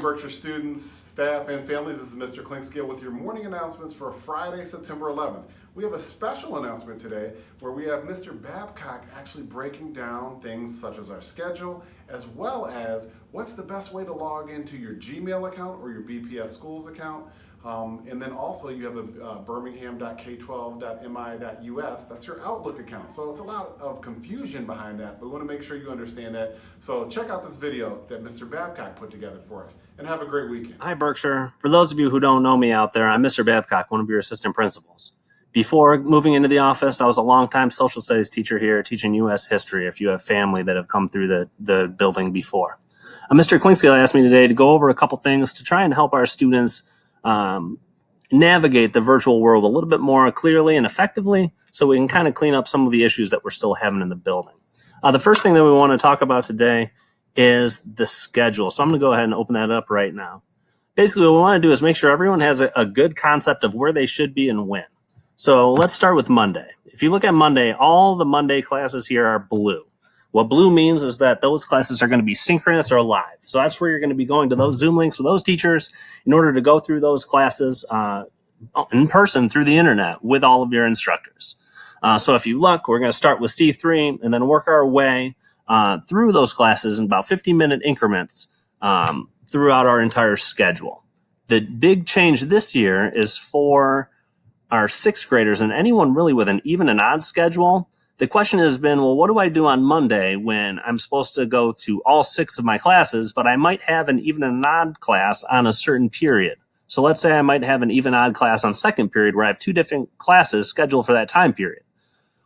Berkshire students, staff, and families. This is Mr. Klinkskill with your morning announcements for Friday, September 11th. We have a special announcement today where we have Mr. Babcock actually breaking down things such as our schedule, as well as what's the best way to log into your Gmail account or your BPS Schools account. And then also you have a birmingham.k12.mi.us. That's your Outlook account. So it's a lot of confusion behind that, but we want to make sure you understand that. So check out this video that Mr. Babcock put together for us, and have a great weekend. Hi, Berkshire. For those of you who don't know me out there, I'm Mr. Babcock, one of your assistant principals. Before moving into the office, I was a longtime social studies teacher here teaching U.S. history if you have family that have come through the building before. Mr. Klinkskill asked me today to go over a couple things to try and help our students navigate the virtual world a little bit more clearly and effectively so we can kind of clean up some of the issues that we're still having in the building. The first thing that we want to talk about today is the schedule. So I'm going to go ahead and open that up right now. Basically, what we want to do is make sure everyone has a good concept of where they should be and when. So let's start with Monday. If you look at Monday, all the Monday classes here are blue. What blue means is that those classes are going to be synchronous or live. So that's where you're going to be going to those Zoom links with those teachers in order to go through those classes in person through the internet with all of your instructors. So if you look, we're going to start with C3 and then work our way through those classes in about 15-minute increments throughout our entire schedule. The big change this year is for our sixth graders and anyone really with an even and odd schedule. The question has been, well, what do I do on Monday when I'm supposed to go to all 6 of my classes, but I might have an even and odd class on a certain period? So let's say I might have an even odd class on second period where I have 2 different classes scheduled for that time period.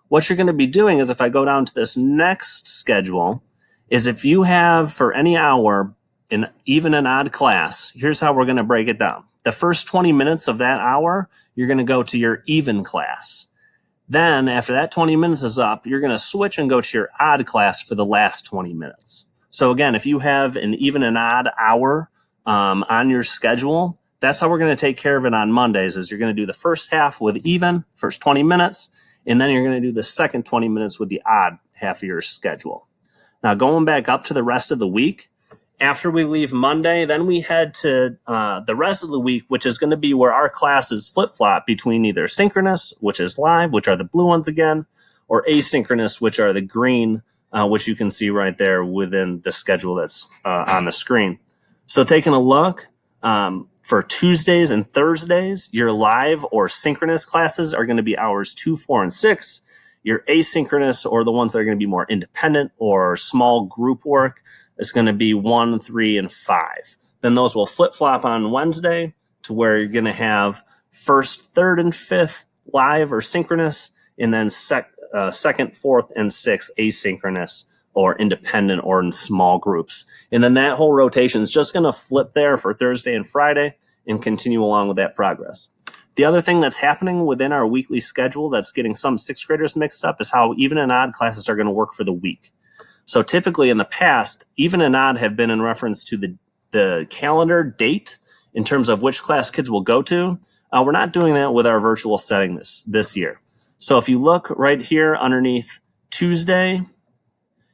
What you're going to be doing is, if I go down to this next schedule, is if you have for any hour an even and odd class, here's how we're going to break it down. The first 20 minutes of that hour, you're going to go to your even class. Then after that 20 minutes is up, you're going to switch and go to your odd class for the last 20 minutes. So again, if you have an even and odd hour on your schedule, that's how we're going to take care of it on Mondays, is you're going to do the first half with even, first 20 minutes, and then you're going to do the second 20 minutes with the odd half of your schedule. Now going back up to the rest of the week, after we leave Monday, then we head to the rest of the week, which is going to be where our classes flip-flop between either synchronous, which is live, which are the blue ones again, or asynchronous, which are the green, which you can see right there within the schedule that's on the screen. So taking a look, for Tuesdays and Thursdays, your live or synchronous classes are going to be hours 2, 4, and 6. Your asynchronous, or the ones that are going to be more independent or small group work, is going to be 1, 3, and 5. Then those will flip-flop on Wednesday to where you're going to have first, third, and fifth live or synchronous, and then second, fourth, and sixth asynchronous or independent or in small groups. And then that whole rotation is just going to flip there for Thursday and Friday and continue along with that progress. The other thing that's happening within our weekly schedule that's getting some sixth graders mixed up is how even and odd classes are going to work for the week. So typically in the past, even and odd have been in reference to the calendar date in terms of which class kids will go to. We're not doing that with our virtual setting this year. So if you look right here underneath Tuesday,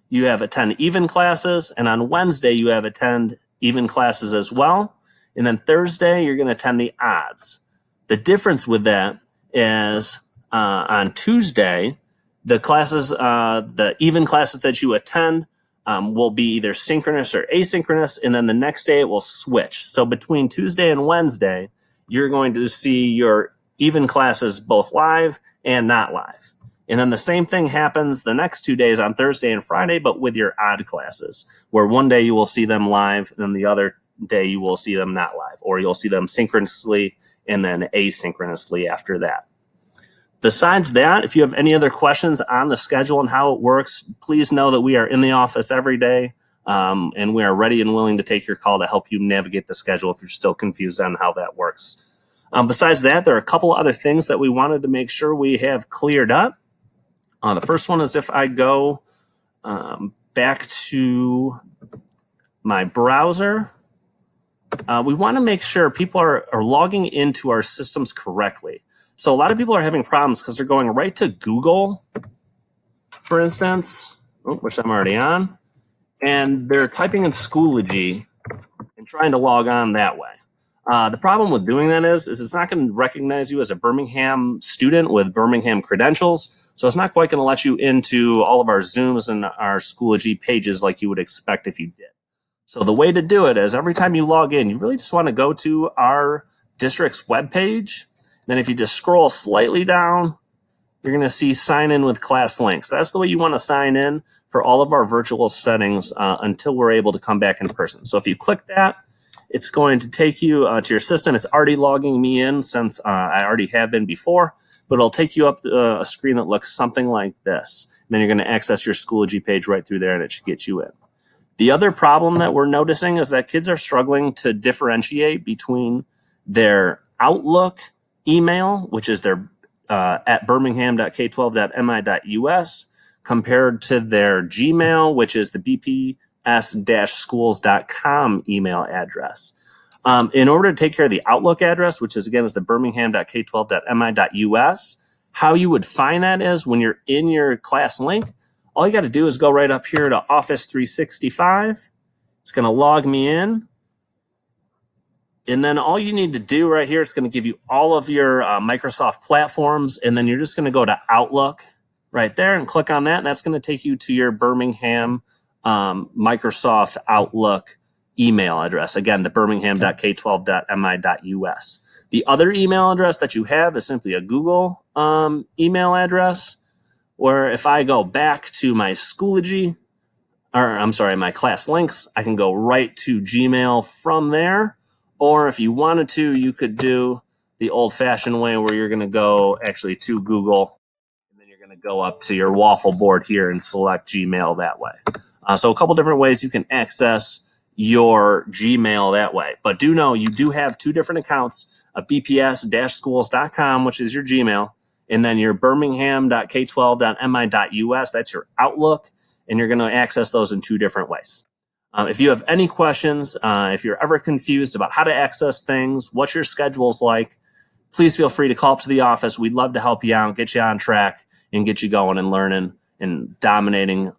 you have attend even classes, and on Wednesday you have attend even classes as well. And then Thursday you're going to attend the odds. The difference with that is on Tuesday, the classes, the even classes that you attend will be either synchronous or asynchronous, and then the next day it will switch. So between Tuesday and Wednesday, you're going to see your even classes both live and not live. And then the same thing happens the next 2 days on Thursday and Friday, but with your odd classes, where one day you will see them live, and then the other day you will see them not live, or you'll see them synchronously and then asynchronously after that. Besides that, if you have any other questions on the schedule and how it works, please know that we are in the office every day, and we are ready and willing to take your call to help you navigate the schedule if you're still confused on how that works. Besides that, there are a couple other things that we wanted to make sure we have cleared up. The first one is if I go back to my browser, we want to make sure people are logging into our systems correctly. So a lot of people are having problems because they're going right to Google, for instance, which I'm already on, and they're typing in Schoology and trying to log on that way. The problem with doing that is it's not going to recognize you as a Birmingham student with Birmingham credentials, so it's not quite going to let you into all of our Zooms and our Schoology pages like you would expect if you did. So the way to do it is every time you log in, you really just want to go to our district's webpage. Then if you just scroll slightly down, you're going to see sign in with class links. That's the way you want to sign in for all of our virtual settings until we're able to come back in person. So if you click that, it's going to take you to your system. It's already logging me in since I already have been before, but it'll take you up a screen that looks something like this. And then you're going to access your Schoology page right through there, and it should get you in. The other problem that we're noticing is that kids are struggling to differentiate between their Outlook email, which is their at birmingham.k12.mi.us, compared to their Gmail, which is the bps-schools.com email address. In order to take care of the Outlook address, which is again is the birmingham.k12.mi.us, how you would find that is when you're in your class link, all you got to do is go right up here to Office 365. It's going to log me in. And then all you need to do right here, it's going to give you all of your Microsoft platforms. And then you're just going to go to Outlook right there and click on that. And that's going to take you to your Birmingham Microsoft Outlook email address. Again, the birmingham.k12.mi.us. The other email address that you have is simply a Google email address, where if I go back to my Schoology, my class links, I can go right to Gmail from there. Or if you wanted to, you could do the old-fashioned way where you're going to go actually to Google, and then you're going to go up to your waffle board here and select Gmail that way. So a couple different ways you can access your Gmail that way. But do know you do have two different accounts, a bps-schools.com, which is your Gmail, and then your birmingham.k12.mi.us, that's your Outlook, and you're going to access those in two different ways. If you have any questions, if you're ever confused about how to access things, what your schedule's like, please feel free to call up to the office. We'd love to help you out, get you on track, and get you going and learning and dominating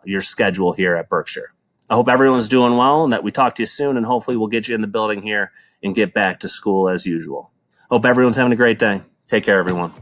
your schedule here at Berkshire. I hope everyone's doing well and that we talk to you soon, and hopefully we'll get you in the building here and get back to school as usual. Hope everyone's having a great day. Take care, everyone.